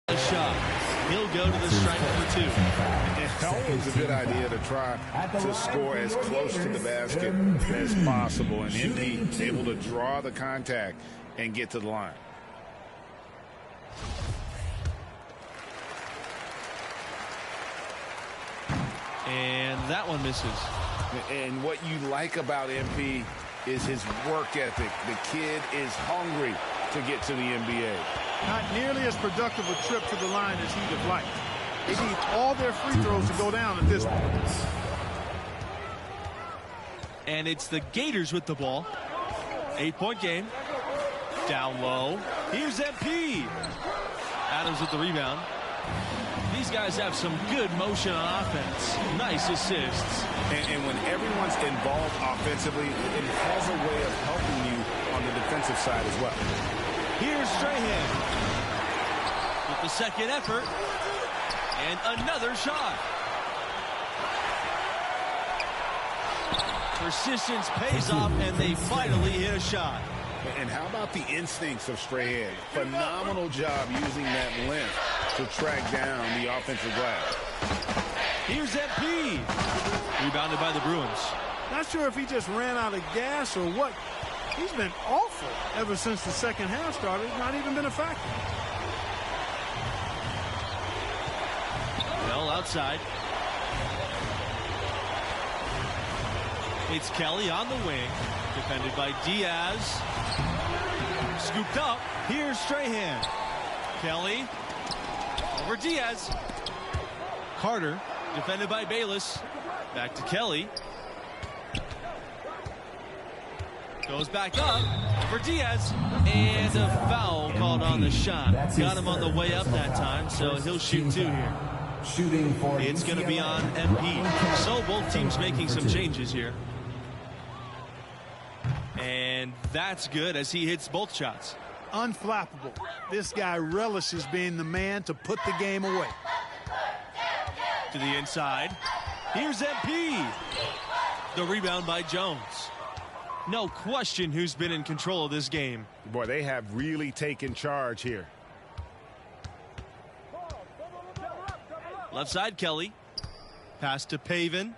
A shot. He'll go to the strike for 2. It's always a good idea to try to score as close to the basket as possible. And MP able to draw the contact and get to the line. And that one misses. And what you like about MP is his work ethic. The kid is hungry to get to the NBA. Not nearly as productive a trip to the line as he'd have liked. They need all their free throws to go down at this point. And it's the Gators with the ball. 8-point game. Down low. Here's MP. Adams with the rebound. These guys have some good motion on offense. Nice assists. And when everyone's involved offensively, it has a way of helping you on the defensive side as well. Here's Strahan with the second effort. And another shot. Persistence pays off, and they finally hit a shot. And how about the instincts of Strahan? Phenomenal job using that length to track down the offensive glass. Here's MP. Rebounded by the Bruins. Not sure if he just ran out of gas or what. He's been awful ever since the second half started. Not even been a factor. Well, outside. It's Kelly on the wing. Defended by Diaz. Scooped up. Here's Strahan. Kelly. Over Diaz. Carter. Defended by Bayless. Back to Kelly. Goes back up for Diaz. And a foul called on the shot. Got him on the way up that time, so he'll shoot 2 here. It's going to be on MP. So both teams making some changes here. And that's good as he hits both shots. Unflappable. This guy relishes being the man to put the game away. To the inside. Here's MP. The rebound by Jones. No question who's been in control of this game. Boy, they have really taken charge here. Left side, Kelly. Pass to Pavin.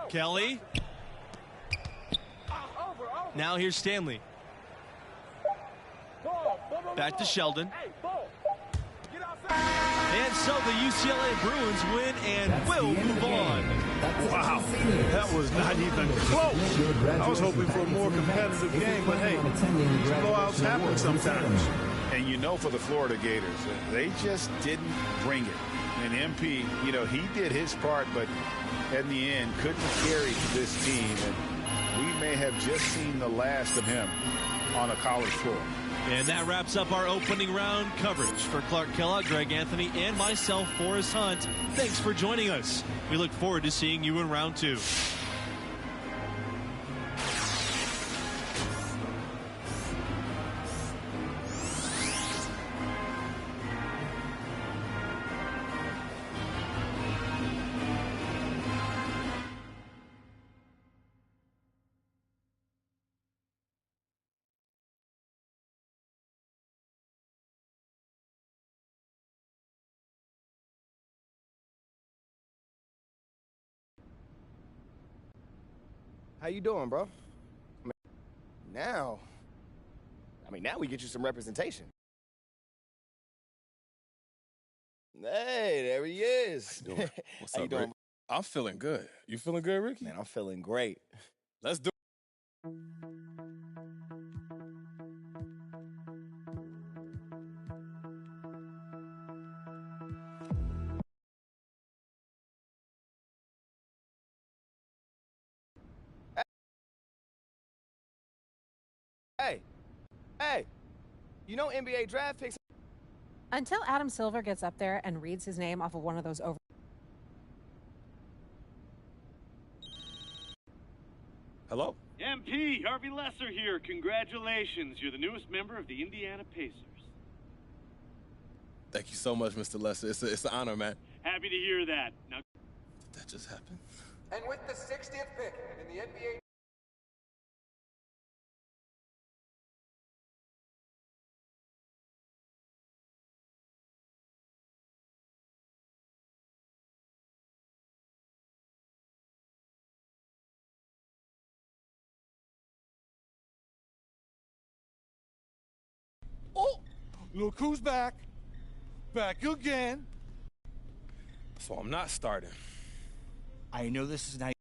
Kelly. Now here's Stanley. Back to Sheldon. And so the UCLA Bruins win and will move on. Wow, that was not even close. I was hoping for a more competitive game, but hey, blowouts happen sometimes. And you know, for the Florida Gators, they just didn't bring it. And MP, you know, he did his part, but in the end couldn't carry this team. And we may have just seen the last of him on a college floor. And that wraps up our opening round coverage. For Clark Kellogg, Greg Anthony, and myself, Forrest Hunt, thanks for joining us. We look forward to seeing you in round 2. How you doing, bro? Now we get you some representation. Hey, there he is. How you doing? What's How up, you doing? Rick? I'm feeling good. You feeling good, Ricky? Man, I'm feeling great. Let's do it. Hey, you know NBA draft picks. Until Adam Silver gets up there and reads his name off of one of those over. Hello? MP, Harvey Lesser here. Congratulations. You're the newest member of the Indiana Pacers. Thank you so much, Mr. Lester. It's an honor, man. Happy to hear that. Now, Did that just happen? And with the 60th pick in the NBA Look who's back. Back again. So I'm not starting. I know this is not.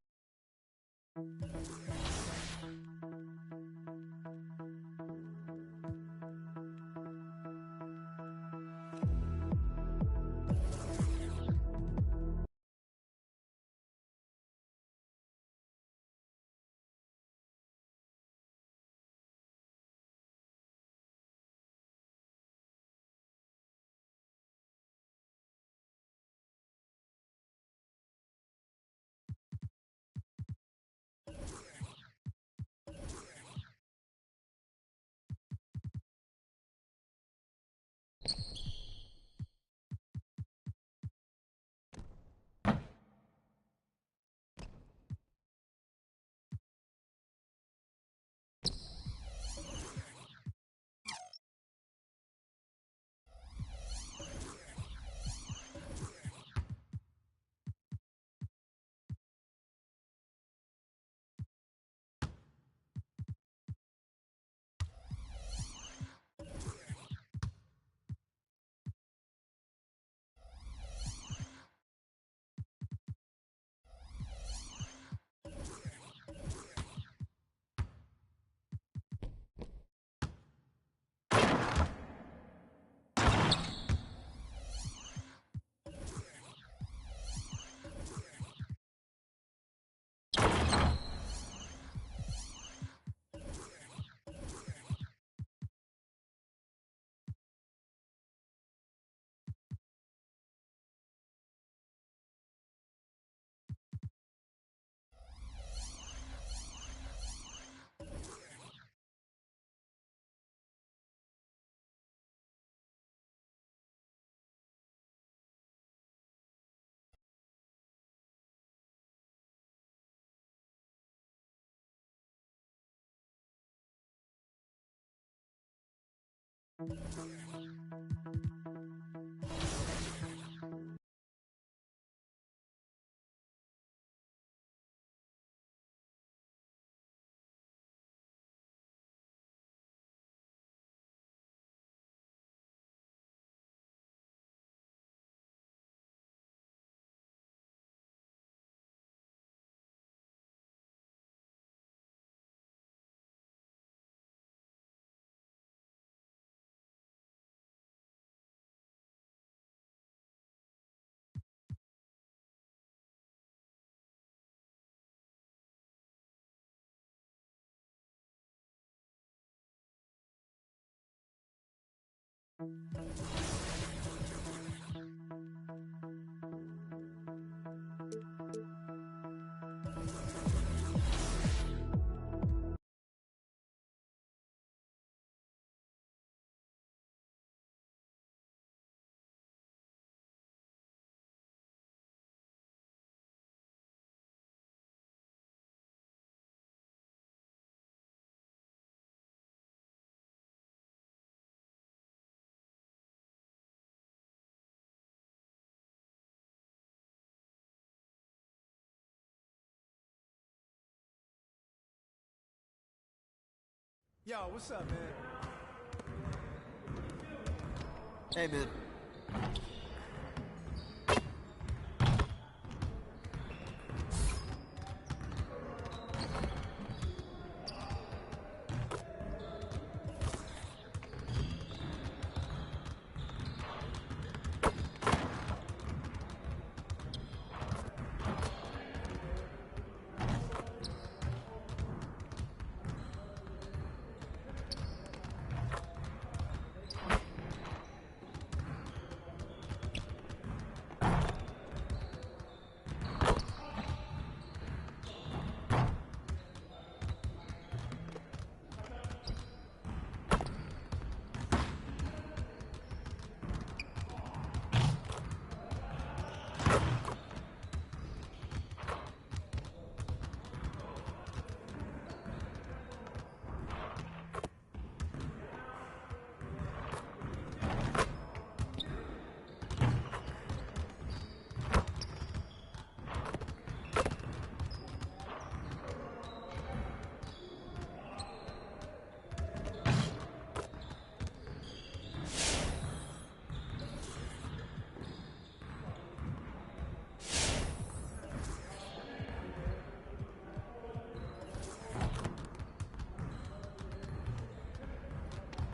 Yo, what's up, man? Hey, man.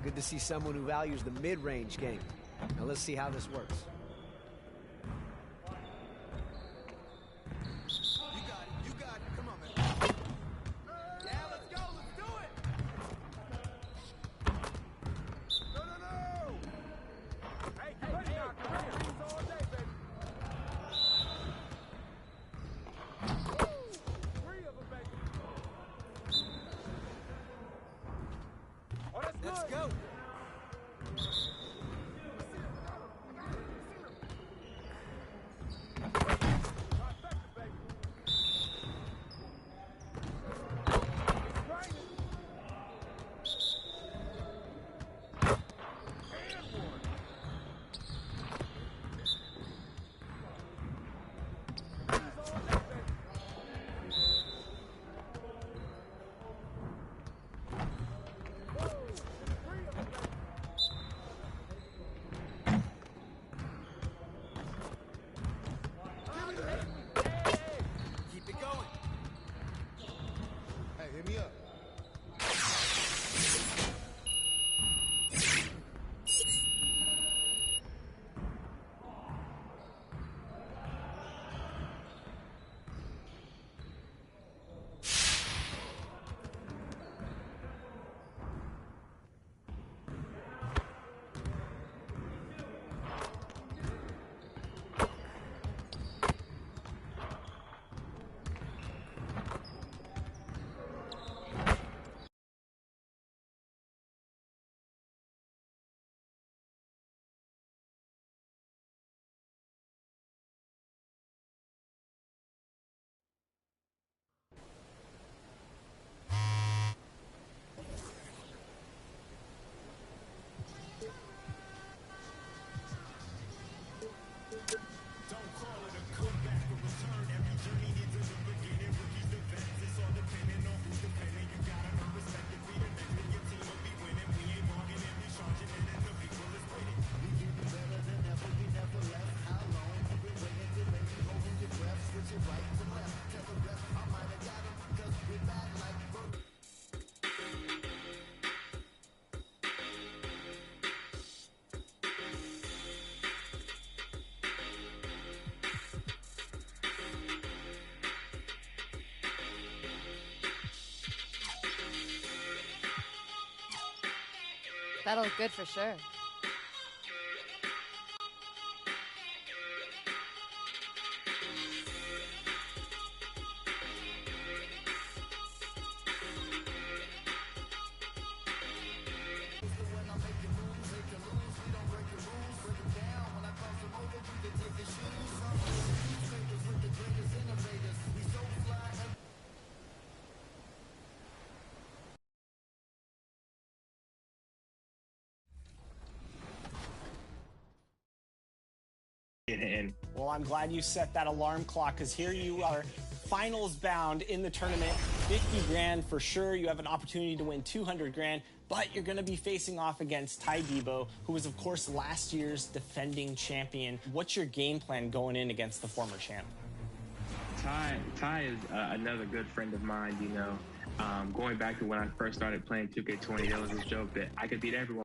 Good to see someone who values the mid-range game. Now let's see how this works. You got it. Come on, man. Yeah, let's go. Let's do it. No. Hey, all day, baby. Three of them, baby. Oh, that's good. Let's go. Hit me up. That'll look good for sure. Well, I'm glad you set that alarm clock, because here you are, finals bound in the tournament. 50 grand for sure. You have an opportunity to win 200 grand, but you're going to be facing off against Ty Debo, who was, of course, last year's defending champion. What's your game plan going in against the former champ? Ty is another good friend of mine, you know. Going back to when I first started playing 2K20, there was this joke that I could beat everyone.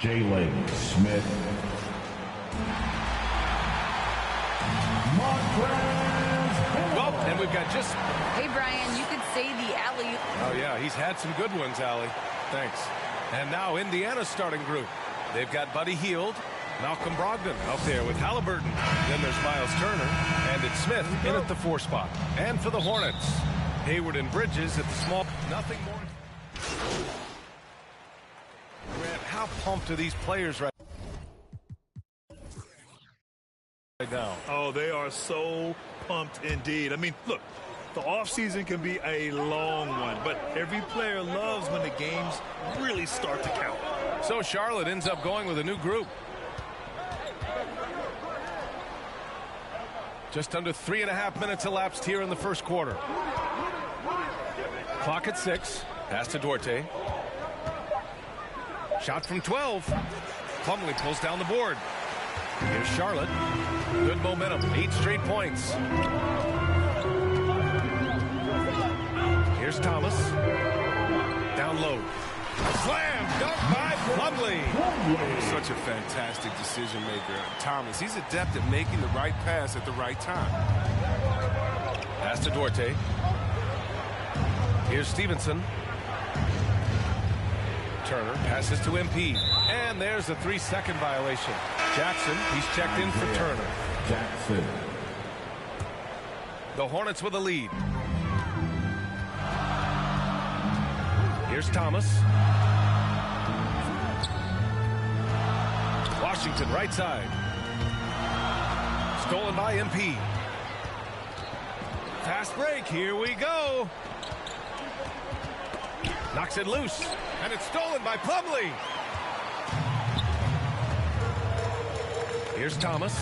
Jalen Smith. Well, and we've got just... Hey, Brian, you could say the alley. Oh, yeah, he's had some good ones, Allie. Thanks. And now Indiana's starting group. They've got Buddy Hield, Malcolm Brogdon out there with Halliburton. Then there's Miles Turner, and it's Smith in at the 4 spot. And for the Hornets, Hayward and Bridges at the small... Nothing more... Grant, how pumped are these players right now? Oh, they are so pumped indeed. I mean, look, the offseason can be a long one, but every player loves when the games really start to count. So Charlotte ends up going with a new group. Just under 3.5 minutes elapsed here in the first quarter. Clock at 6. Pass to Duarte. Shot from 12. Plumlee pulls down the board. Here's Charlotte. Good momentum. 8 straight points. Here's Thomas. Down low. Slam dunk by Plumlee. Such a fantastic decision maker. Thomas, he's adept at making the right pass at the right time. Pass to Duarte. Here's Stevenson. Turner passes to MP. And there's a 3-second violation. Jackson, he's checked in for Turner. Jackson. The Hornets with a lead. Here's Thomas. Washington right side. Stolen by MP. Fast break. Here we go. Knocks it loose. And it's stolen by Plumlee. Here's Thomas.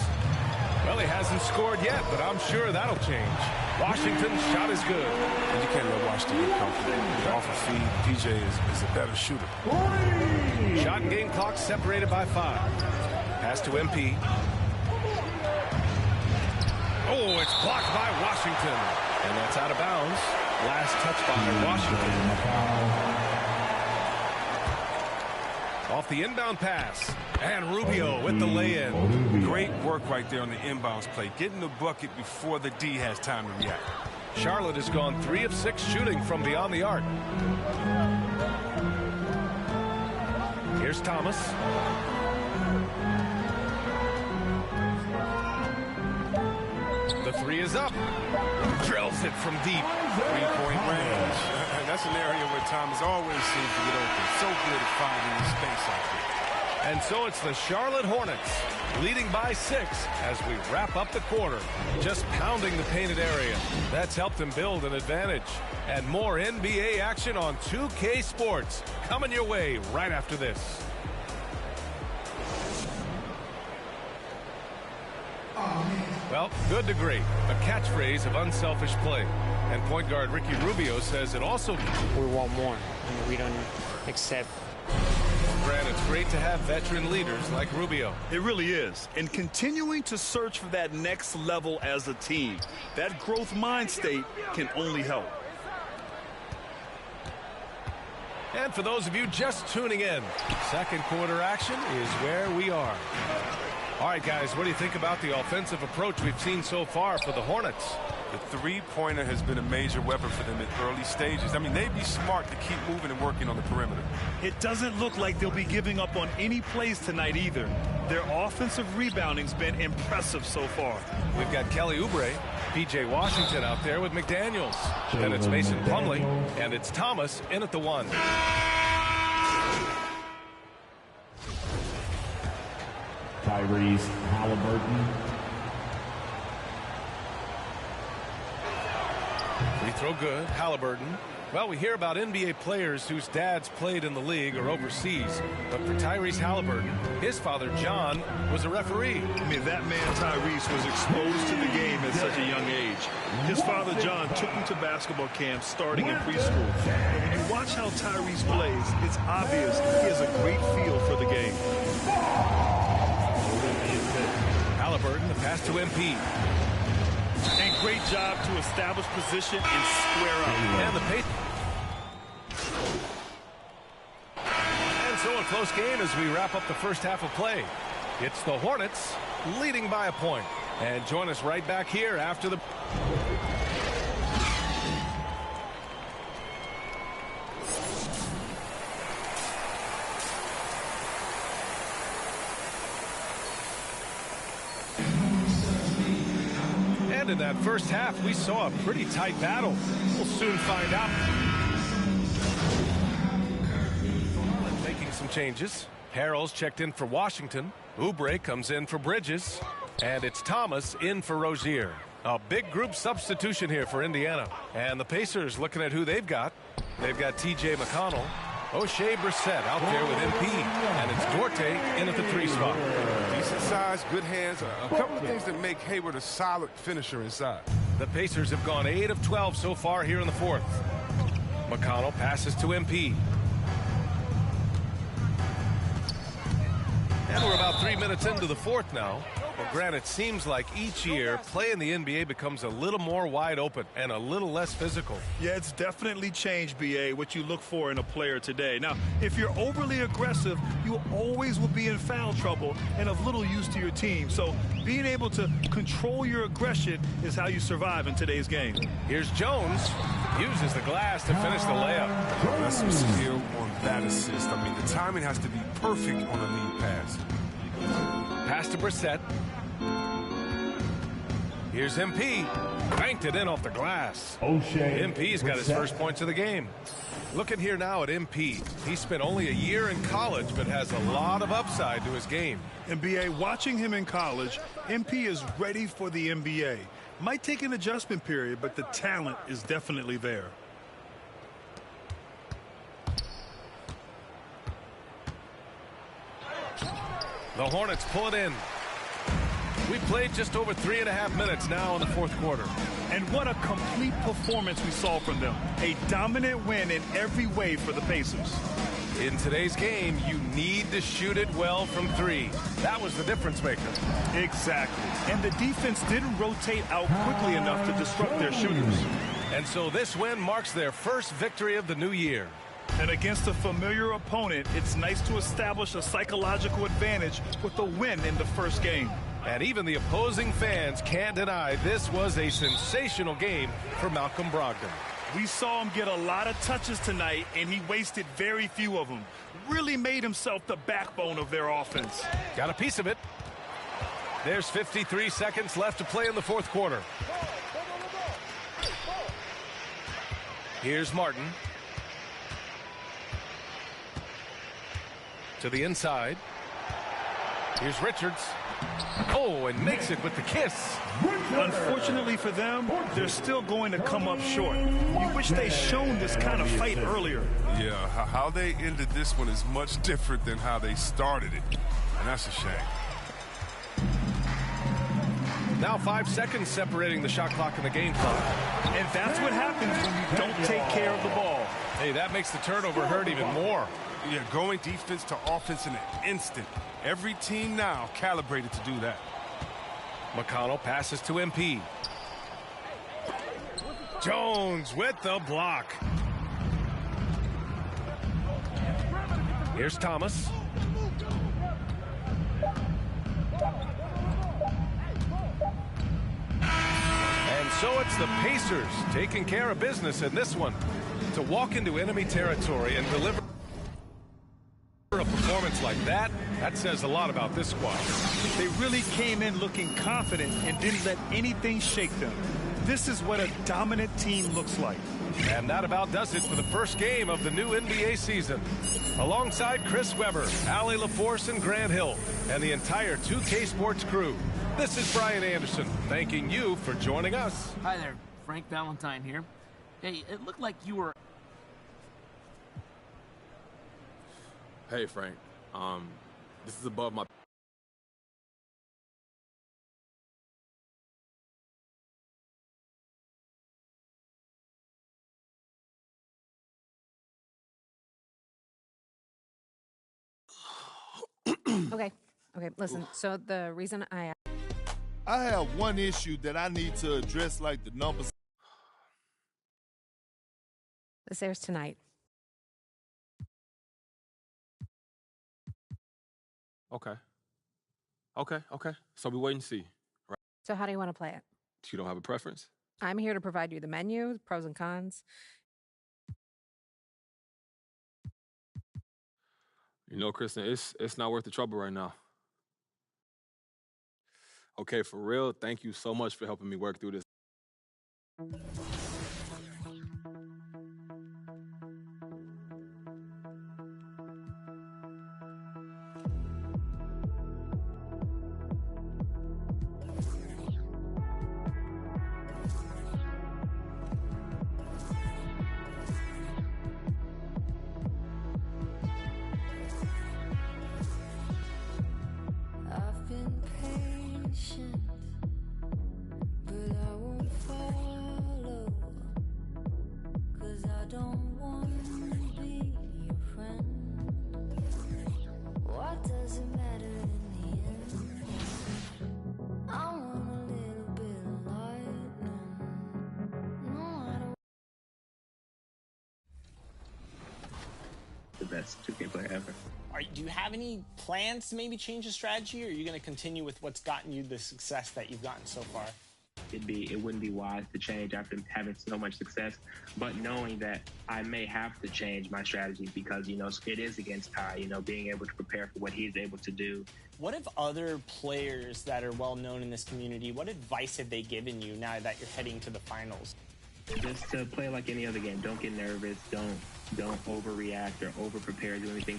Well, he hasn't scored yet, but I'm sure that'll change. Washington's shot is good. And you can't let Washington get comfortable. Off a feed, PJ is a better shooter. Shot and game clock separated by 5. Pass to MP. Oh, it's blocked by Washington. And that's out of bounds. Last touch by Washington. Off the inbound pass. And Rubio with the lay-in. Great work right there on the inbounds play. Getting the bucket before the D has time to react. Charlotte has gone 3 of 6 shooting from beyond the arc. Here's Thomas. The 3 is up. Drills it from deep. 3-point range. That's an area where Thomas always seems to get open. So good at finding the space out there. And so it's the Charlotte Hornets leading by 6 as we wrap up the quarter. Just pounding the painted area. That's helped them build an advantage. And more NBA action on 2K Sports coming your way right after this. Well, good to great. A catchphrase of unselfish play. And point guard Ricky Rubio says it also... We want more. We don't accept... Grant, it's great to have veteran leaders like Rubio. It really is. And continuing to search for that next level as a team. That growth mind state can only help. And for those of you just tuning in, second quarter action is where we are. All right, guys, what do you think about the offensive approach we've seen so far for the Hornets? The three-pointer has been a major weapon for them in early stages. I mean, they'd be smart to keep moving and working on the perimeter. It doesn't look like they'll be giving up on any plays tonight either. Their offensive rebounding's been impressive so far. We've got Kelly Oubre, P.J. Washington out there with McDaniels. Then it's Mason Plumlee, and it's Thomas in at the 1. Tyrese Halliburton. Free throw good. Halliburton. Well, we hear about NBA players whose dads played in the league or overseas. But for Tyrese Halliburton, his father, John, was a referee. I mean, that man, Tyrese, was exposed to the game at such a young age. His father, John, took him to basketball camps starting in preschool. And when you watch how Tyrese plays, it's obvious he has a great feel for the game. Halliburton, the pass to MP. And great job to establish position and square up. And the pace. And so a close game as we wrap up the first half of play. It's the Hornets leading by a point. And join us right back here after the... In that first half, we saw a pretty tight battle. We'll soon find out. Making some changes. Harrell's checked in for Washington. Oubre comes in for Bridges. And it's Thomas in for Rozier. A big group substitution here for Indiana. And the Pacers looking at who they've got. They've got T.J. McConnell. O'Shea Brissett out there with MP. And it's Duarte in at the 3 spot. Decent size, good hands. A couple of things that make Hayward a solid finisher inside. The Pacers have gone 8 of 12 so far here in the fourth. McConnell passes to MP. And we're about 3 minutes into the fourth now. Well, Grant, it seems like each year, play in the NBA becomes a little more wide open and a little less physical. Yeah, it's definitely changed, B.A., what you look for in a player today. Now, if you're overly aggressive, you always will be in foul trouble and of little use to your team. So being able to control your aggression is how you survive in today's game. Here's Jones. Uses the glass to finish the layup. That's some skill on that assist. I mean, the timing has to be perfect on a lead pass. Pass to Brissett. Here's MP. Banked it in off the glass. MP's got his first points of the game. Looking here now at MP. He spent only a year in college, but has a lot of upside to his game. And B.A., watching him in college, MP is ready for the NBA. Might take an adjustment period, but the talent is definitely there. The Hornets pull it in. We played just over 3.5 minutes now in the fourth quarter. And what a complete performance we saw from them. A dominant win in every way for the Pacers. In today's game, you need to shoot it well from three. That was the difference maker. Exactly. And the defense didn't rotate out quickly enough to disrupt their shooters. And so this win marks their first victory of the new year. And against a familiar opponent, it's nice to establish a psychological advantage with a win in the first game. And even the opposing fans can't deny this was a sensational game for Malcolm Brogdon. We saw him get a lot of touches tonight, and he wasted very few of them. Really made himself the backbone of their offense. Got a piece of it. There's 53 seconds left to play in the fourth quarter. Here's Martin. To the inside. Here's Richards. Oh, and makes it with the kiss. Unfortunately for them, they're still going to come up short. You wish they'd shown this kind of fight earlier. Yeah, how they ended this one is much different than how they started it. And that's a shame. Now 5 seconds separating the shot clock and the game clock. And that's what happens when you don't take care of the ball. Hey, that makes the turnover hurt even more. Yeah, going defense to offense in an instant. Every team now calibrated to do that. McConnell passes to MP. Jones with the block. Here's Thomas. And so it's the Pacers taking care of business in this one. To walk into enemy territory and deliver a performance like that, that says a lot about this squad. They really came in looking confident and didn't let anything shake them. This is what a dominant team looks like. And that about does it for the first game of the new NBA season. Alongside Chris Webber, Allie LaForce, and Grant Hill, and the entire 2K Sports crew, this is Brian Anderson, thanking you for joining us. Hi there, Frank Valentine here. Hey, it looked like you were... Hey, Frank. This is above my... Okay, listen, so the reason I have one issue that I need to address, like the numbers. This airs tonight. Okay. So we wait and see, right? So how do you want to play it? You don't have a preference? I'm here to provide you the menu, pros and cons. You know, Kristen, it's not worth the trouble right now. Okay, for real, thank you so much for helping me work through this. I've been patient, but I won't follow best 2K player ever. Do you have any plans to maybe change the strategy, or are you going to continue with what's gotten you the success that you've gotten so far? It wouldn't be wise to change after having so much success, but knowing that I may have to change my strategy because, it is against Ty, being able to prepare for what he's able to do. What have other players that are well known in this community, what advice have they given you now that you're heading to the finals? Just to play like any other game. Don't get nervous. Don't overreact or over-prepare, do anything.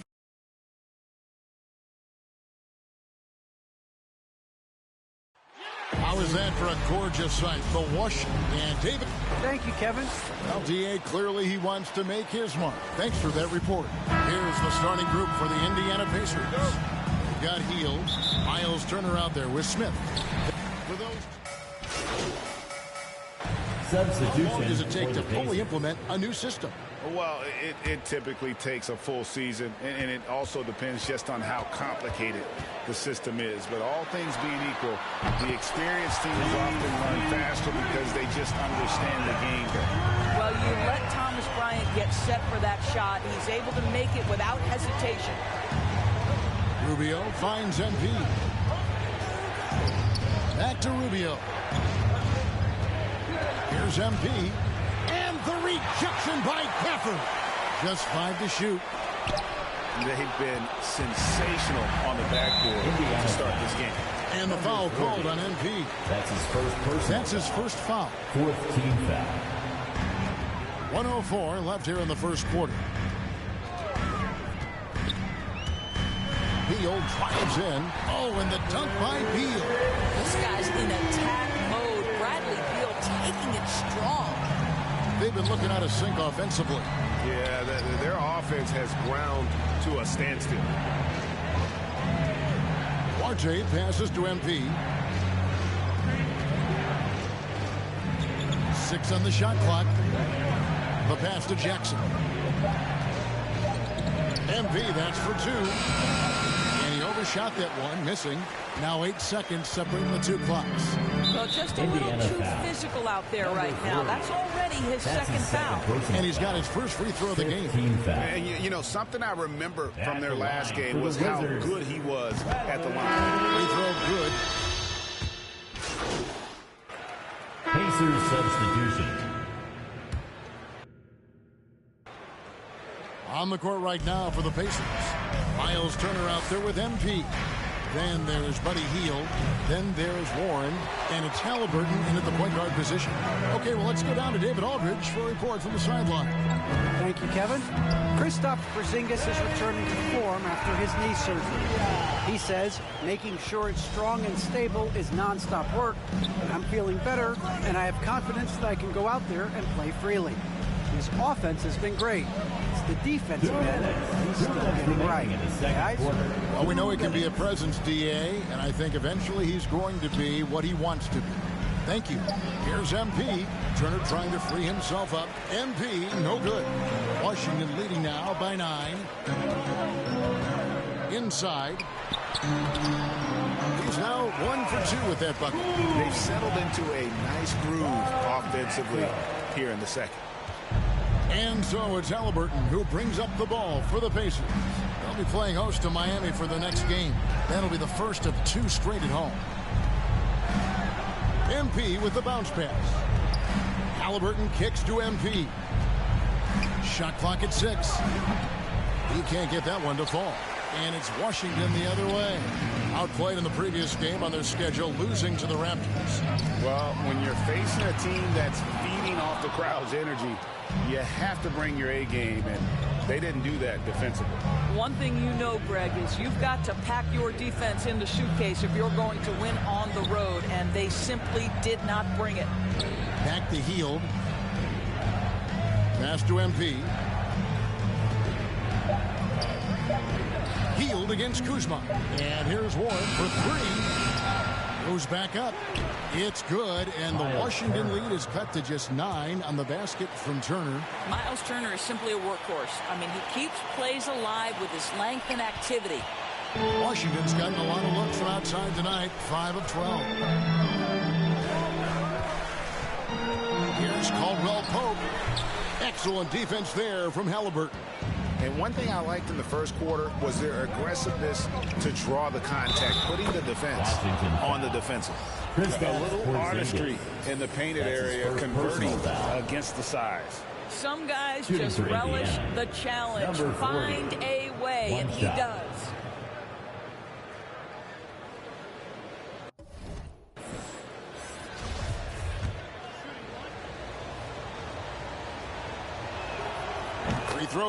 How is that for a gorgeous sight? The wash and David. Thank you, Kevin. Well, DA, clearly he wants to make his mark. Thanks for that report. Here's the starting group for the Indiana Pacers. We've got Hield, Miles Turner out there with Smith. For those... Substitution. How long does it take to fully implement a new system? Well, it typically takes a full season, and it also depends just on how complicated the system is. But all things being equal, the experienced teams often learn faster because they just understand the game better. Well, you let Thomas Bryant get set for that shot. He's able to make it without hesitation. Rubio finds MP. Back to Rubio. Here's MP. And the rejection by Gafford. Just 5 to shoot. They've been sensational on the backboard to start this game. And the foul called on MP. That's his first personal. That's his first foul. 4th team foul. 1:04 left here in the first quarter. Beal drives in. Oh, and the dunk by Beal. This guy's in attack mode. Bradley Beal taking it strong. They've been looking out of sync offensively. Yeah, their offense has ground to a standstill. RJ passes to MP. 6 on the shot clock. The pass to Jackson. MP, that's for 2. And he overshot that one, missing. Now 8 seconds separating the 2 clocks. Well, just a little too physical out there right now. That's already his second foul. And he's got his first free throw of the game. And something I remember from their last game was how good he was at the line. Free throw good. Pacers substitution. On the court right now for the Pacers. Miles Turner out there with MP. Then there's Buddy Hield. Then there's Warren. And it's Halliburton in at the point guard position. Okay, well, let's go down to David Aldridge for a report from the sideline. Thank you, Kevin. Kristaps Porzingis is returning to form after his knee surgery. He says making sure it's strong and stable is nonstop work. I'm feeling better, and I have confidence that I can go out there and play freely. His offense has been great. It's the defensive end he's still getting right. Guys? Well, we know he can be a presence, DA, and I think eventually he's going to be what he wants to be. Thank you. Here's MP. Turner trying to free himself up. MP, no good. Washington leading now by 9. Inside. He's now 1 for 2 with that bucket. They've settled into a nice groove offensively here in the second. And so it's Halliburton who brings up the ball for the Pacers. They'll be playing host to Miami for the next game. That'll be the first of 2 straight at home. MP with the bounce pass. Halliburton kicks to MP. Shot clock at 6. He can't get that one to fall. And it's Washington the other way. Outplayed in the previous game on their schedule, losing to the Raptors. Well, when you're facing a team that's feeding off the crowd's energy, you have to bring your A game, and they didn't do that defensively. One thing you know, Greg, is you've got to pack your defense in the suitcase if you're going to win on the road, and they simply did not bring it. Back to Hield. Pass to MP. Hield against Kuzma. And here's Warren for 3. Goes back up. It's good, and the Washington lead is cut to just 9 on the basket from Turner. Miles Turner is simply a workhorse. I mean, he keeps plays alive with his length and activity. Washington's gotten a lot of looks from outside tonight, 5 of 12. Here's Caldwell Pope. Excellent defense there from Halliburton. And one thing I liked in the first quarter was their aggressiveness to draw the contact, putting the defense on the defensive. A little artistry in the painted area, converting against the size. Some guys just relish the challenge. Find a way, and he does. Free throw.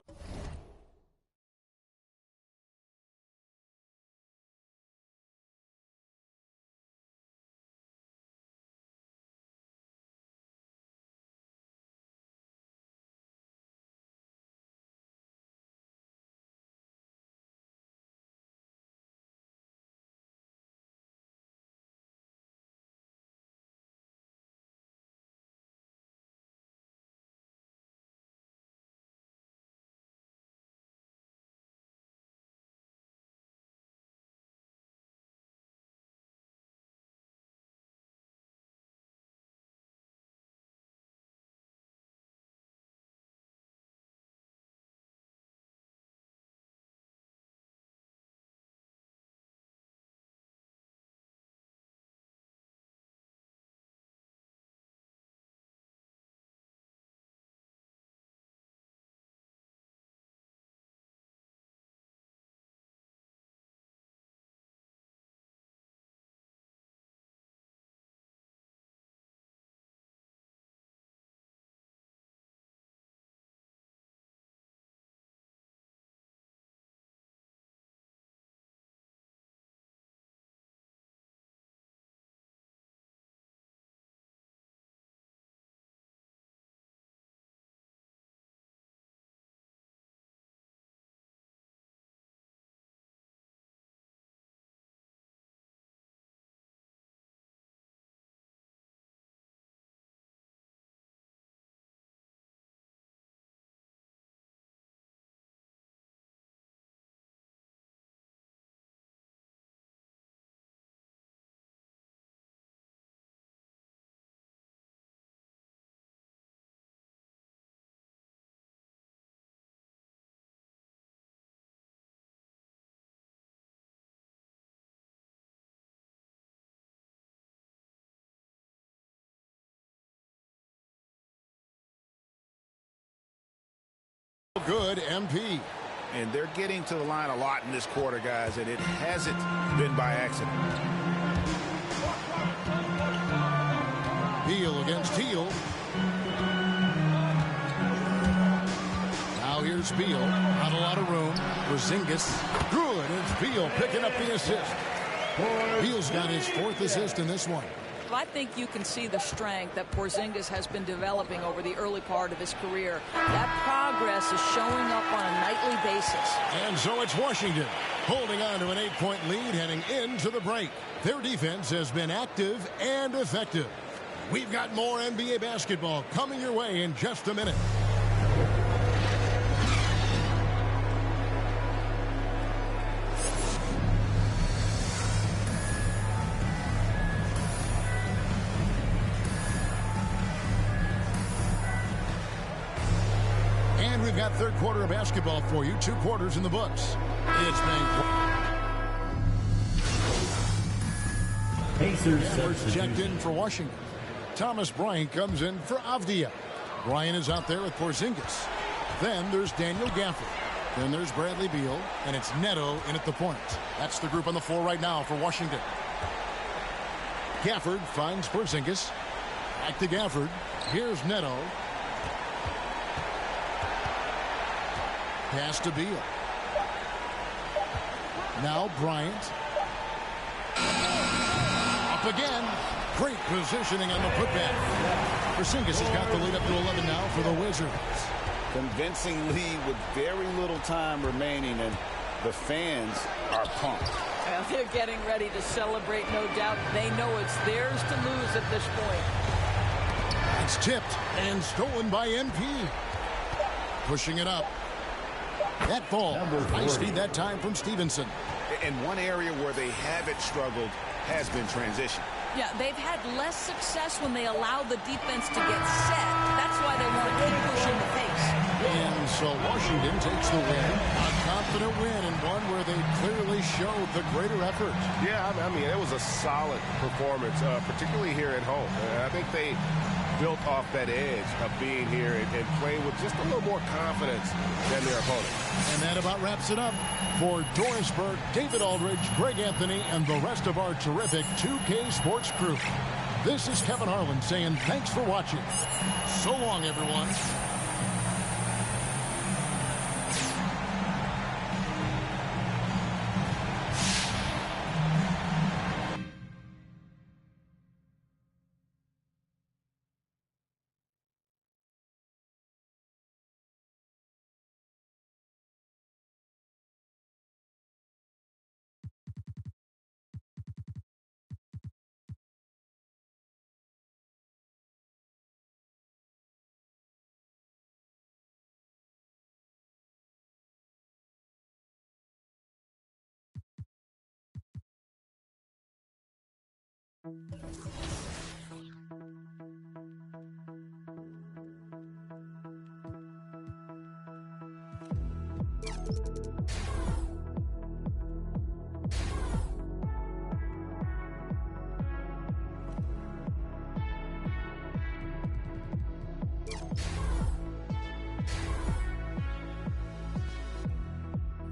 Good, MP. And they're getting to the line a lot in this quarter, guys, and it hasn't been by accident. Beal against Teal. Now here's Beal. Not a lot of room. Porzingis. Good. It's Beal picking up the assist. Beal's got his 4th assist in this one. I think you can see the strength that Porzingis has been developing over the early part of his career. That progress is showing up on a nightly basis. And so it's Washington holding on to an 8-point lead heading into the break. Their defense has been active and effective. We've got more NBA basketball coming your way in just a minute. We've got third quarter of basketball for you. 2 quarters in the books. It's been Pacers checked in for Washington. Thomas Bryant comes in for Avdia. Bryant is out there with Porzingis. Then there's Daniel Gafford. Then there's Bradley Beal. And it's Neto in at the point. That's the group on the floor right now for Washington. Gafford finds Porzingis. Back to Gafford. Here's Neto. Pass to Beal. Now Bryant. Up again. Great positioning on the putback. Porzingis has got the lead up to 11 now for the Wizards. Convincing lead with very little time remaining, and the fans are pumped. Well, they're getting ready to celebrate, no doubt. They know it's theirs to lose at this point. It's tipped and stolen by MP. Pushing it up. That ball, high speed that time from Stevenson. In one area where they haven't struggled has been transition. Yeah, they've had less success when they allow the defense to get set. That's why they want to keep pushing the pace. And so Washington takes the win. A confident win, and one where they clearly showed the greater effort. Yeah, I mean, it was a solid performance, particularly here at home. I think they built off that edge of being here and playing with just a little more confidence than their opponent. And that about wraps it up. For Dorisburg, David Aldridge, Greg Anthony, and the rest of our terrific 2K Sports crew, this is Kevin Harlan saying thanks for watching. So long, everyone.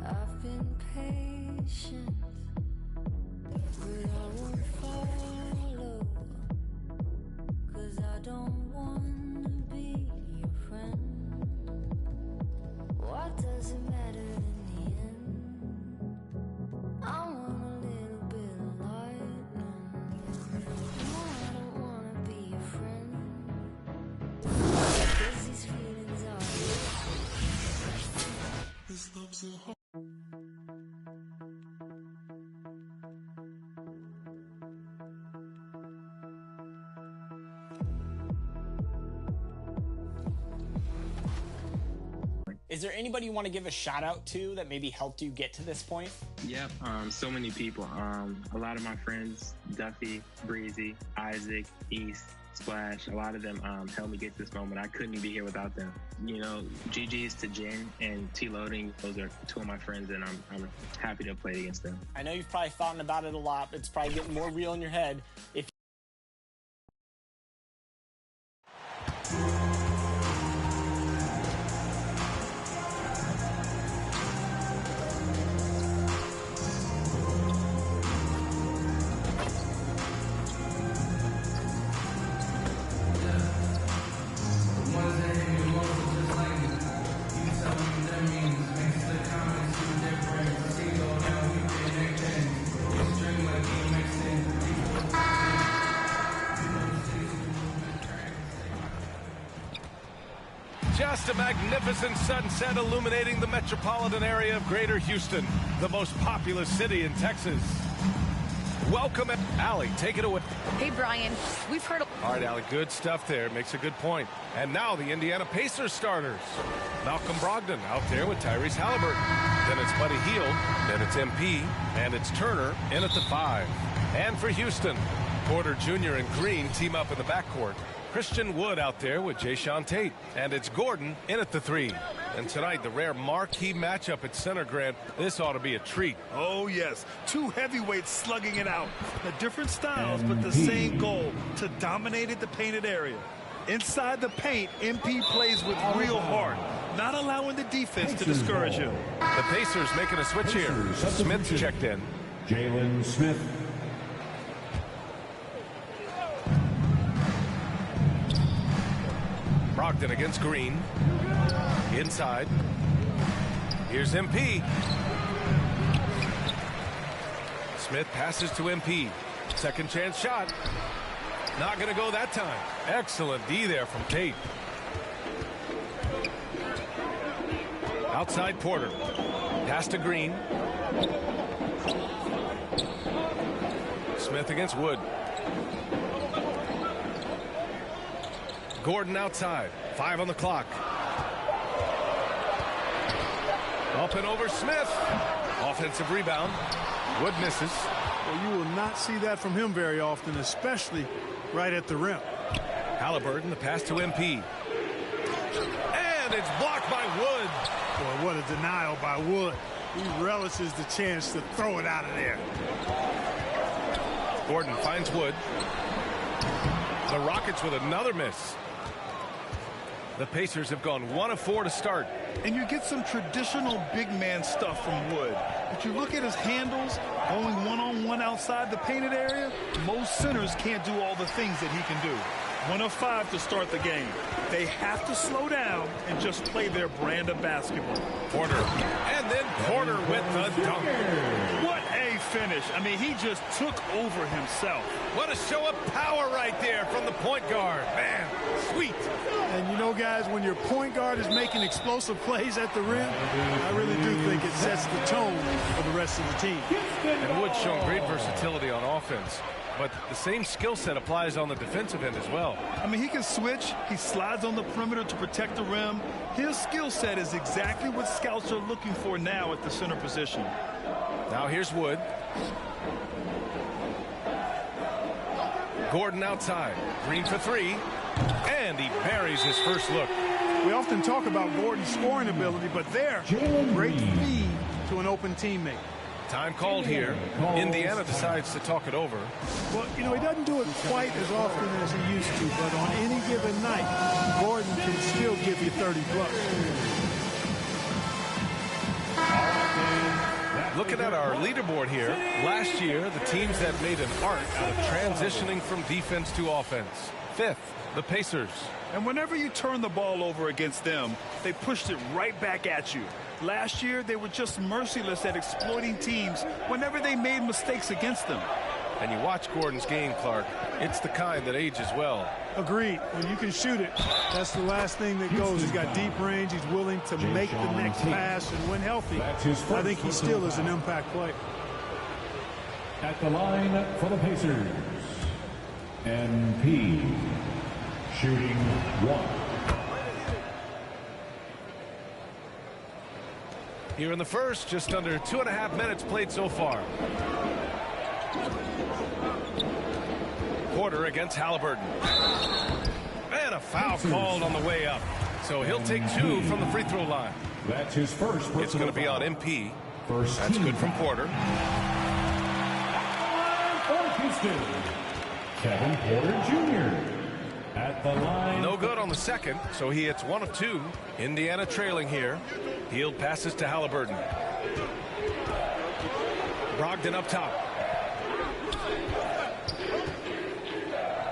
I've been patient, but I won't follow, 'cause I don't want to be your friend. What does it matter in the end? I want a little bit of lightning. No, I don't want to be your friend, 'cause these feelings are this love's a hard. Is there anybody you want to give a shout out to that maybe helped you get to this point? Yep, so many people. A lot of my friends, Duffy, Breezy, Isaac, East, Splash, a lot of them helped me get to this moment. I couldn't be here without them. You know, GG's to Jen and T-Loading. Those are two of my friends, and I'm happy to play against them. I know you've probably thought about it a lot, but it's probably getting more real in your head. If Just a magnificent sunset illuminating the metropolitan area of Greater Houston, the most populous city in Texas. Welcome, Allie. Take it away. Hey, Brian, we've heard... All right, Allie, good stuff there. Makes a good point. And now the Indiana Pacers starters. Malcolm Brogdon out there with Tyrese Halliburton. Then it's Buddy Hield. Then it's MP. And it's Turner in at the 5. And for Houston, Porter Jr. and Green team up in the backcourt. Christian Wood out there with Jayshawn Tate. And it's Gordon in at the 3. And tonight, the rare marquee matchup at center, Grant. This ought to be a treat. Oh, yes. Two heavyweights slugging it out. The different styles, but the same goal, to dominate at the painted area. Inside the paint, MP plays with real heart, not allowing the defense to discourage him. The Pacers making a switch here. Smith checked in. Jalen Smith. Brogdon against Green. Inside. Here's MP. Smith passes to MP. Second chance shot. Not going to go that time. Excellent D there from Tate. Outside Porter. Pass to Green. Smith against Wood. Gordon outside. 5 on the clock. Up and over Smith. Offensive rebound. Wood misses. Well, you will not see that from him very often, especially right at the rim. Halliburton, the pass to MP. And it's blocked by Wood. Boy, what a denial by Wood. He relishes the chance to throw it out of there. Gordon finds Wood. The Rockets with another miss. The Pacers have gone 1 of 4 to start. And you get some traditional big man stuff from Wood. But you look at his handles, going one-on-one outside the painted area, most centers can't do all the things that he can do. 1 of 5 to start the game. They have to slow down and just play their brand of basketball. Porter. And then Porter with the dunk. What a finish. I mean, he just took over himself. What a show of power right there from the point guard. Man, sweet. And you know, guys, when your point guard is making explosive plays at the rim, I really do think it sets the tone for the rest of the team. And Wood's shown great versatility on offense. But the same skill set applies on the defensive end as well. I mean, he can switch. He slides on the perimeter to protect the rim. His skill set is exactly what scouts are looking for now at the center position. Now here's Wood. Gordon outside. Green for 3. And he buries his first look. We often talk about Gordon's scoring ability, but there, great feed to an open teammate. Time called here. Indiana decides to talk it over. Well, you know, he doesn't do it quite as often as he used to, but on any given night, Gordon can still give you 30 plus. Looking at our leaderboard here, last year, the teams that made an art out of transitioning from defense to offense. 5th, the Pacers. And whenever you turn the ball over against them, they pushed it right back at you. Last year, they were just merciless at exploiting teams whenever they made mistakes against them. And you watch Gordon's game, Clark. It's the kind that ages well. Agreed. When you can shoot it, that's the last thing that goes. He's got deep range. He's willing to make the next pass. And when healthy, I think he still is an impact player. At the line for the Pacers, MP, shooting 1. Here in the first, just under 2.5 minutes played so far. Porter against Halliburton. And a foul called on the way up. So he'll take 2 from the free throw line. That's his first. It's going to be on MP. That's good from Porter. For Houston, Kevin Porter Jr. At the line. No good on the second, so he hits 1 of 2. Indiana trailing here. Hield passes to Halliburton. Brogdon up top.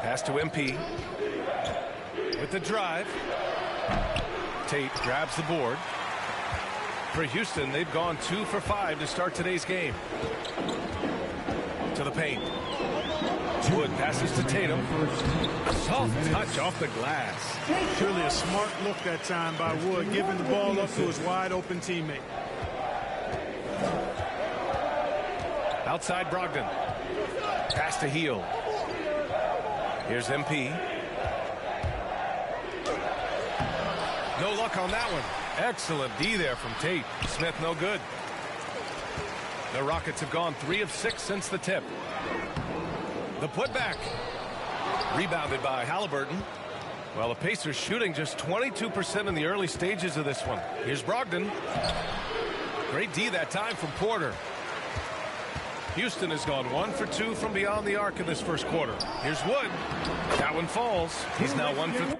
Pass to MP. With the drive. Tate grabs the board. For Houston, they've gone 2 for 5 to start today's game. To the paint. Wood passes to Tatum. Soft touch off the glass. Surely a smart look that time by Wood, giving the ball up to his wide open teammate. Outside Brogdon. Pass to Hield. Here's MP. No luck on that one. Excellent D there from Tate. Smith no good. The Rockets have gone 3 of 6 since the tip. The putback. Rebounded by Halliburton. Well, the Pacers shooting just 22% in the early stages of this one. Here's Brogdon. Great D that time from Porter. Houston has gone 1 for 2 from beyond the arc in this first quarter. Here's Wood. That one falls. He's now 1 for 3.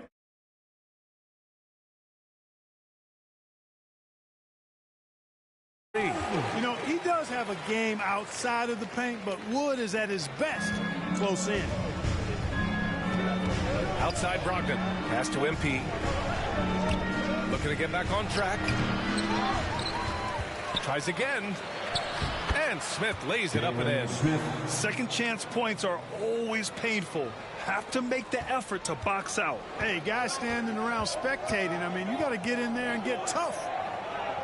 You know, he does have a game outside of the paint, but Wood is at his best close in. Outside Brogdon. Pass to MP. Looking to get back on track. Tries again. And Smith lays it up and in. Second chance points are always painful. Have to make the effort to box out. Hey, guys standing around spectating, I mean, you got to get in there and get tough.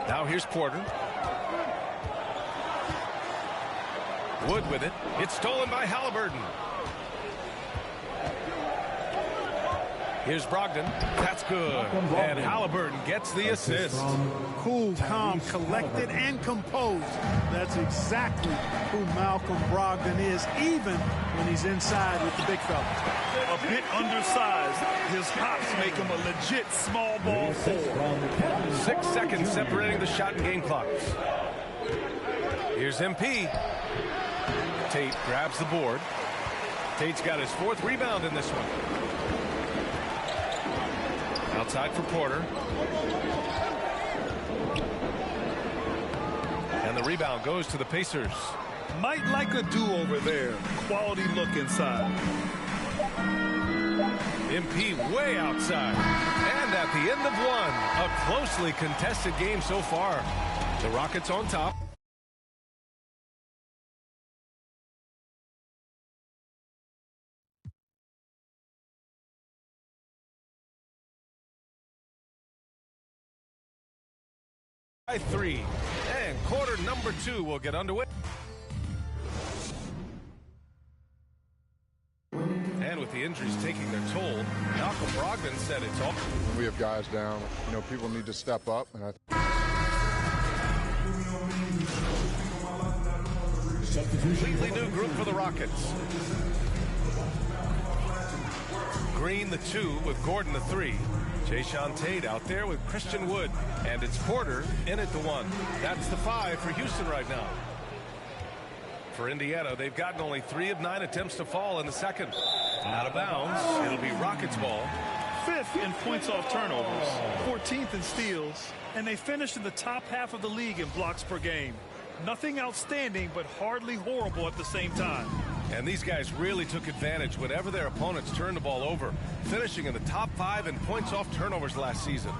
Now here's Porter. Wood with it. It's stolen by Halliburton. Here's Brogdon. That's good. And Halliburton gets the assist. Cool, calm, collected, and composed. That's exactly who Malcolm Brogdon is, even when he's inside with the big fellas. A bit undersized. His hops make him a legit small ball forward. 6 seconds separating the shot and game clocks. Here's MP. Tate grabs the board. Tate's got his 4th rebound in this one. Outside for Porter. And the rebound goes to the Pacers. Might like a do-over there. Quality look inside. MP way outside. And at the end of one, a closely contested game so far. The Rockets on top. By 3, and quarter number 2 will get underway. And with the injuries taking their toll, Malcolm Brogdon said it's all. When we have guys down, you know, people need to step up. And completely new group for the Rockets. Green the 2 with Gordon the 3. Jayshawn Tate out there with Christian Wood. And it's Porter in at the 1. That's the 5 for Houston right now. For Indiana, they've gotten only 3 of 9 attempts to fall in the second. Out of bounds. It'll be Rockets ball. 5th in points off turnovers. 14th in steals. And they finished in the top half of the league in blocks per game. Nothing outstanding, but hardly horrible at the same time. And these guys really took advantage whenever their opponents turned the ball over, finishing in the top 5 in points off turnovers last season.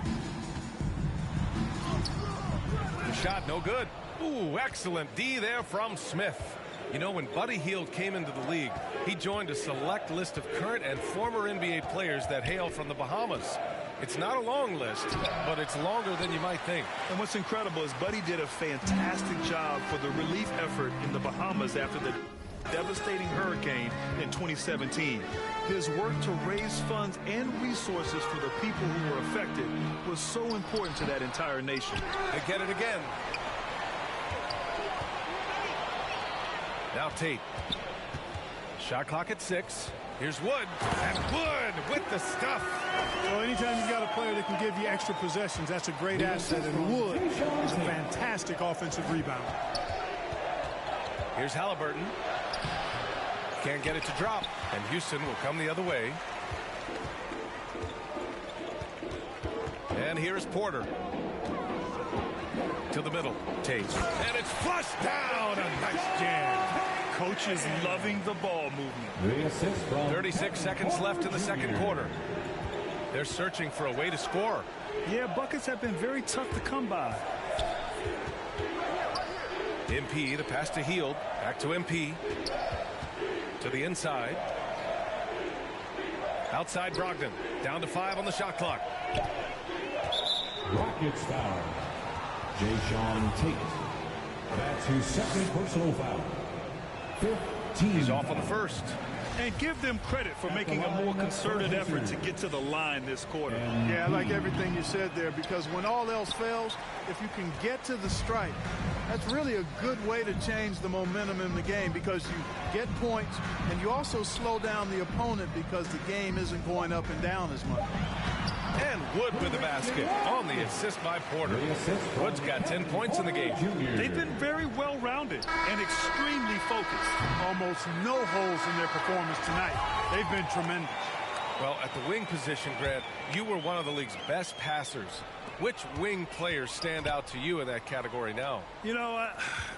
The shot no good. Ooh, excellent D there from Smith. You know, when Buddy Hield came into the league, he joined a select list of current and former NBA players that hail from the Bahamas. It's not a long list, but it's longer than you might think. And what's incredible is Buddy did a fantastic job for the relief effort in the Bahamas after the devastating hurricane in 2017. His work to raise funds and resources for the people who were affected was so important to that entire nation. They get it again. Now Tate. Shot clock at 6. Here's Wood. And Wood with the stuff. Well, anytime you've got a player that can give you extra possessions, that's a great asset. And Wood is a fantastic offensive rebounder. Here's Halliburton. Can't get it to drop. And Houston will come the other way. And here's Porter. To the middle. Tate. And it's flushed down. A nice jam. Coach is loving the ball movement. 36 seconds left in the second quarter. They're searching for a way to score. Yeah, buckets have been very tough to come by. MP, the pass to Hield. Back to MP. To the inside. Outside Brogdon. Down to 5 on the shot clock. Rockets foul. Jayshawn Tate. That's his second personal foul. 15. He's off on the first. And give them credit for making a more concerted effort to get to the line this quarter. Yeah, I like everything you said there, because when all else fails, if you can get to the stripe, that's really a good way to change the momentum in the game, because you get points and you also slow down the opponent because the game isn't going up and down as much. And Wood with the basket on the assist by Porter. Wood's got 10 points in the game. They've been very well-rounded and extremely focused. Almost no holes in their performance tonight. They've been tremendous. Well, at the wing position, Grant, you were one of the league's best passers. Which wing players stand out to you in that category now? You know,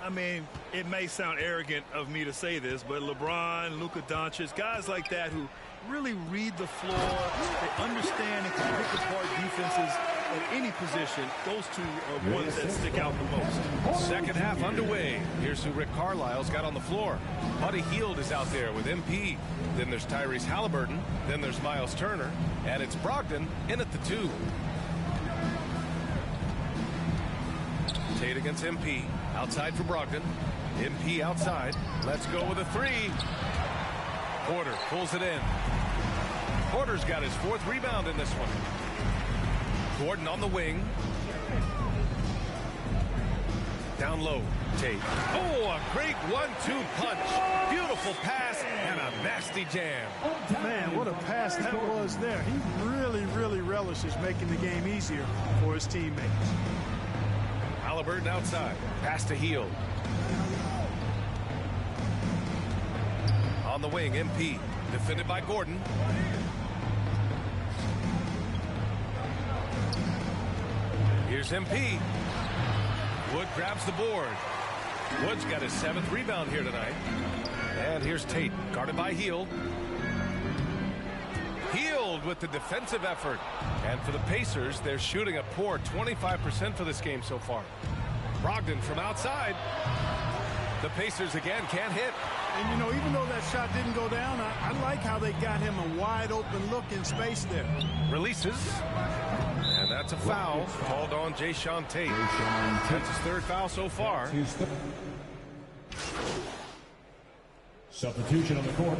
I mean, it may sound arrogant of me to say this, but LeBron, Luka Doncic, guys like that who really read the floor, they understand and can pick apart defenses at any position. Those two are ones that stick out the most. Second half underway. Here's who Rick Carlisle's got on the floor. Buddy Hield is out there with MP. Then there's Tyrese Halliburton. Then there's Myles Turner. And it's Brogdon in at the 2. Tate against MP. Outside for Brogdon. MP outside. Let's go with a 3. Porter pulls it in. Porter's got his 4th rebound in this one. Gordon on the wing. Down low, Tate. Oh, a great 1-2 punch. Beautiful pass and a nasty jam. Man, what a pass that was there. He really relishes making the game easier for his teammates. Halliburton outside. Pass to Hield. On the wing, MP. Defended by Gordon. Here's MP. Wood grabs the board. Wood's got his 7th rebound here tonight. And here's Tate, guarded by Hield. Hield with the defensive effort. And for the Pacers, they're shooting a poor 25% for this game so far. Brogdon from outside. The Pacers again can't hit. And, you know, even though that shot didn't go down, I like how they got him a wide-open look in space there. Releases. And that's a foul called on Jayshawn Tate. That's his 3rd foul so far. Substitution on the court.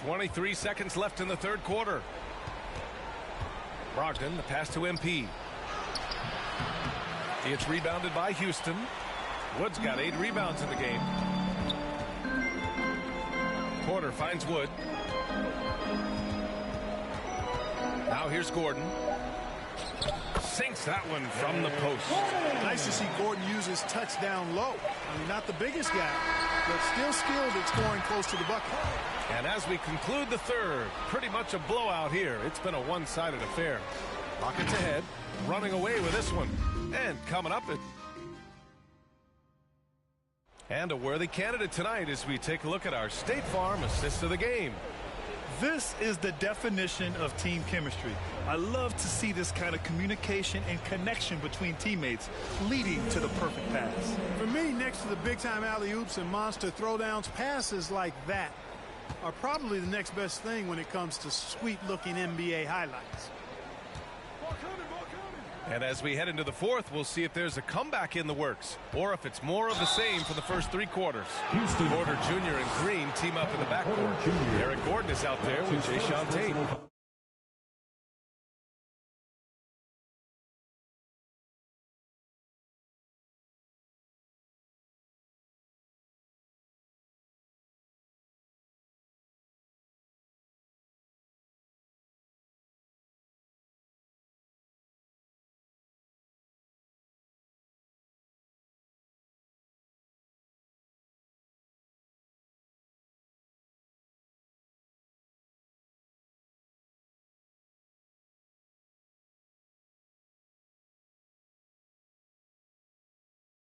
.23 seconds left in the 3rd quarter. Brogdon, the pass to MP. It's rebounded by Houston. Wood's got 8 rebounds in the game. Porter finds Wood. Now here's Gordon. Sinks that one from the post. Nice to see Gordon use his touch down low. I mean, not the biggest guy, but still skilled at scoring close to the bucket. And as we conclude the 3rd, pretty much a blowout here. It's been a one-sided affair. Rockets ahead, running away with this one. And coming up, and a worthy candidate tonight as we take a look at our State Farm assist of the game. This is the definition of team chemistry. I love to see this kind of communication and connection between teammates leading to the perfect pass. For me, next to the big-time alley-oops and monster throwdowns, passes like that are probably the next best thing when it comes to sweet-looking NBA highlights. And as we head into the 4th, we'll see if there's a comeback in the works or if it's more of the same for the first 3 quarters. Porter Jr. and Green team up in the backcourt. Eric Gordon is out there with Jayshawn Tate.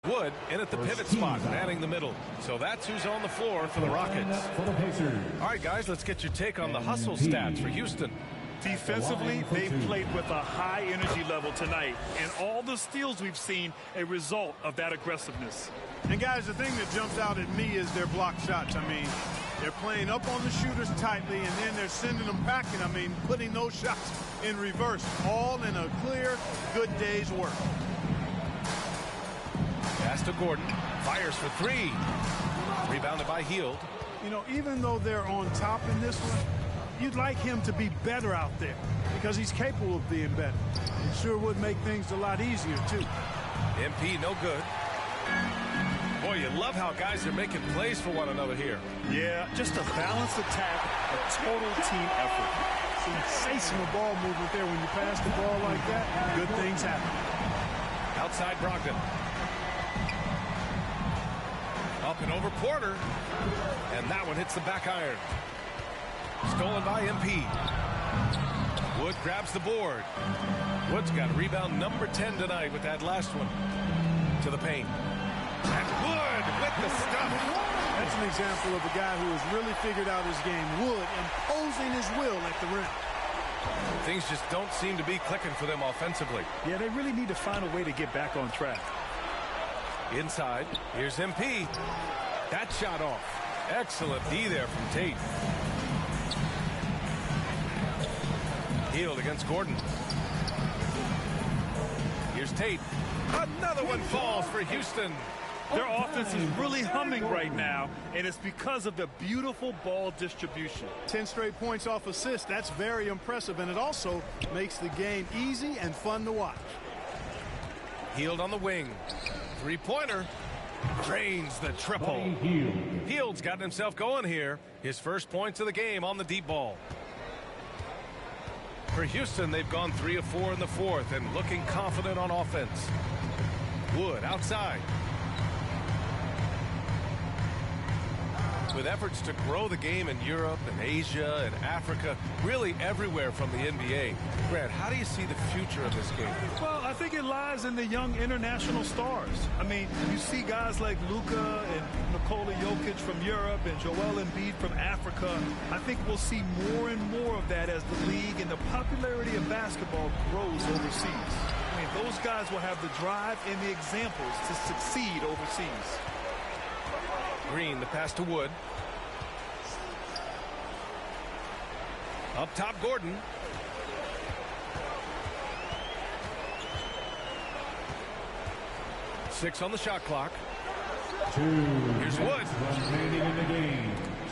Wood in at the pivot spot, manning the middle. So that's who's on the floor for the Rockets. All right, guys, let's get your take on the hustle stats for Houston. Defensively, they've played with a high energy level tonight, and all the steals we've seen a result of that aggressiveness. And guys, the thing that jumps out at me is their block shots. I mean, they're playing up on the shooters tightly, and then they're sending them packing. I mean, putting those shots in reverse, all in a clear, good day's work. Pass to Gordon, fires for 3. Rebounded by Hield. You know, even though they're on top in this one, you'd like him to be better out there because he's capable of being better. It sure would make things a lot easier, too. MP, no good. Boy, you love how guys are making plays for one another here. Yeah, just a balanced attack, a total team effort. Sensational ball movement there. When you pass the ball like that, good things happen. Outside Brogdon. Up and over Porter. And that one hits the back iron. Stolen by MP. Wood grabs the board. Wood's got rebound number 10 tonight with that last one. To the paint. And Wood with the stuff. That's an example of a guy who has really figured out his game. Wood imposing his will at the rim. Things just don't seem to be clicking for them offensively. Yeah, they really need to find a way to get back on track. Inside, here's MP. That shot off. Excellent D there from Tate. Hield against Gordon. Here's Tate. Another one falls for Houston. Their offense is really humming right now, and it's because of the beautiful ball distribution. 10 straight points off assists. That's very impressive, and it also makes the game easy and fun to watch. Hield on the wing. Three-pointer. Drains the triple. Hield's gotten himself going here. His first points of the game on the deep ball. For Houston, they've gone 3 of 4 in the fourth and looking confident on offense. Wood outside. With efforts to grow the game in Europe and Asia and Africa, really everywhere from the NBA. Grant, how do you see the future of this game? Well, I think it lies in the young international stars. I mean, you see guys like Luka and Nikola Jokic from Europe and Joel Embiid from Africa. I think we'll see more and more of that as the league and the popularity of basketball grows overseas. I mean, those guys will have the drive and the examples to succeed overseas. Green, the pass to Wood. Up top, Gordon. Six on the shot clock. Here's Wood.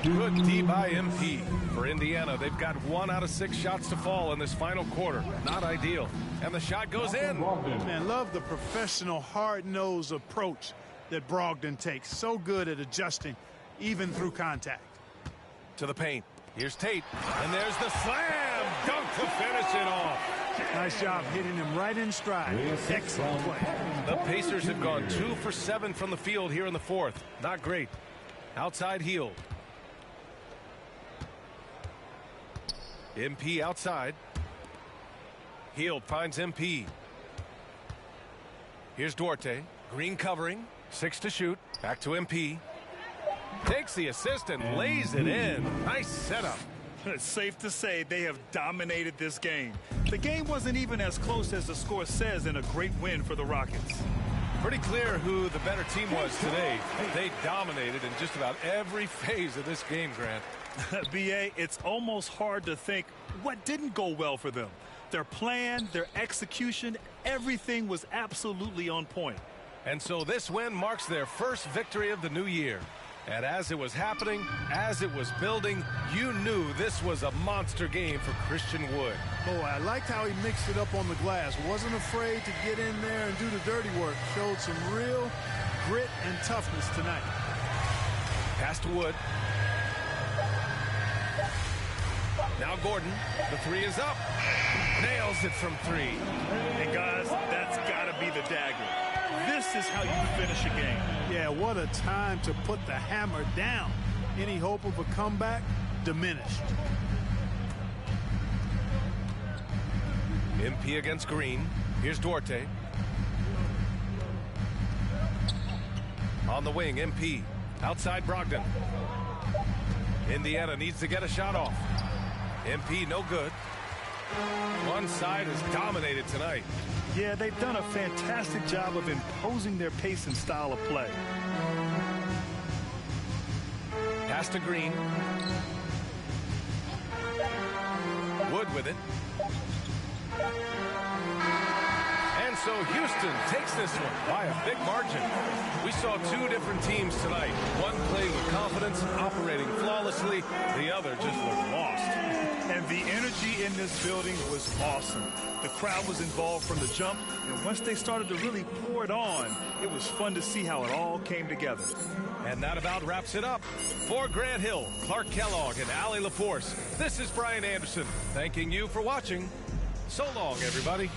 Good D by MP. For Indiana, they've got 1 out of 6 shots to fall in this final quarter. Not ideal. And the shot goes in. Man, love the professional, hard-nosed approach that Brogdon takes. So good at adjusting, even through contact. To the paint. Here's Tate. And there's the slam. Dunk to finish it off. Nice job hitting him right in stride. Excellent play. The Pacers have gone 2 for 7 from the field here in the fourth. Not great. Outside Hield. MP outside. Hield finds MP. Here's Duarte. Green covering. 6 to shoot. Back to MP. Takes the assist and lays it in. Nice setup. It's safe to say they have dominated this game. The game wasn't even as close as the score says in a great win for the Rockets. Pretty clear who the better team was today. They dominated in just about every phase of this game, Grant. B.A., it's almost hard to think what didn't go well for them. Their plan, their execution, everything was absolutely on point. And so this win marks their first victory of the new year. And as it was happening, as it was building, you knew this was a monster game for Christian Wood. Oh, I liked how he mixed it up on the glass. Wasn't afraid to get in there and do the dirty work. Showed some real grit and toughness tonight. Pass to Wood. Now Gordon. The three is up. Nails it from 3. And guys, that's got to be the dagger. This is how you finish a game. Yeah, what a time to put the hammer down. Any hope of a comeback diminished. MP against Green. Here's Duarte. On the wing, MP. Outside Brogdon. Indiana needs to get a shot off. MP no good. One side is dominated tonight. Yeah, they've done a fantastic job of imposing their pace and style of play. Pass to Green. Wood with it. And so Houston takes this one by a big margin. We saw 2 different teams tonight. One played with confidence, operating flawlessly. The other just looked lost. And the energy in this building was awesome. The crowd was involved from the jump, and once they started to really pour it on, it was fun to see how it all came together. And that about wraps it up. For Grant Hill, Clark Kellogg, and Allie LaForce, this is Brian Anderson, thanking you for watching. So long, everybody.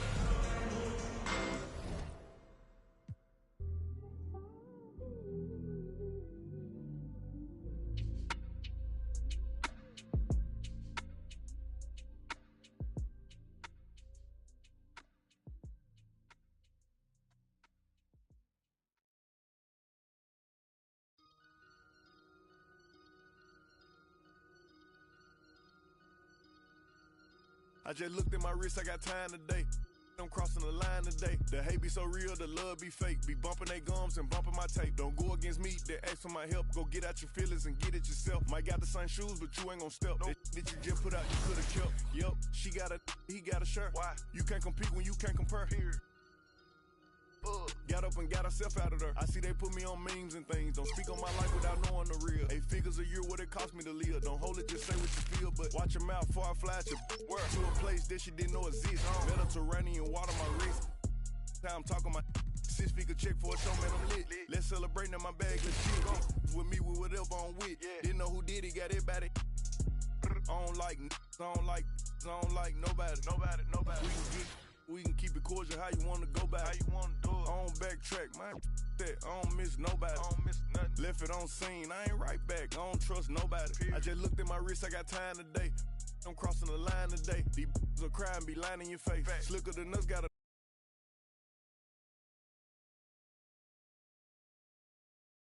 I just looked at my wrist, I got time today. I'm crossing the line today. The hate be so real, the love be fake. Be bumping they gums and bumping my tape. Don't go against me, they ask for my help. Go get out your feelings and get it yourself. Might got the same shoes, but you ain't gon' step. That you just put out, you could've kept. Yup, she got a, he got a shirt. Why? You can't compete when you can't compare. Here. Got up and got herself out of there. I see they put me on memes and things. Don't speak on my life without knowing the real. 8 figures a year, what it cost me to live. Don't hold it, just say what you feel. But watch your mouth before I flash your word to a place that you didn't know exists. Mediterranean water, my wrist. Time talking my 6-figure check for a show, man, I'm lit. Let's celebrate in my bag, let's chill. With me, with whatever I'm with. Didn't know who did it, got it about it. I don't like nobody. We can keep it cordial, how you wanna go back. I don't backtrack, man. That I don't miss nobody. I don't miss nothing. Left it on scene, I ain't right back. I don't trust nobody. I just looked at my wrist, I got time today. I'm crossing the line today. These are crying, be lying in your face. Slicker than us, got a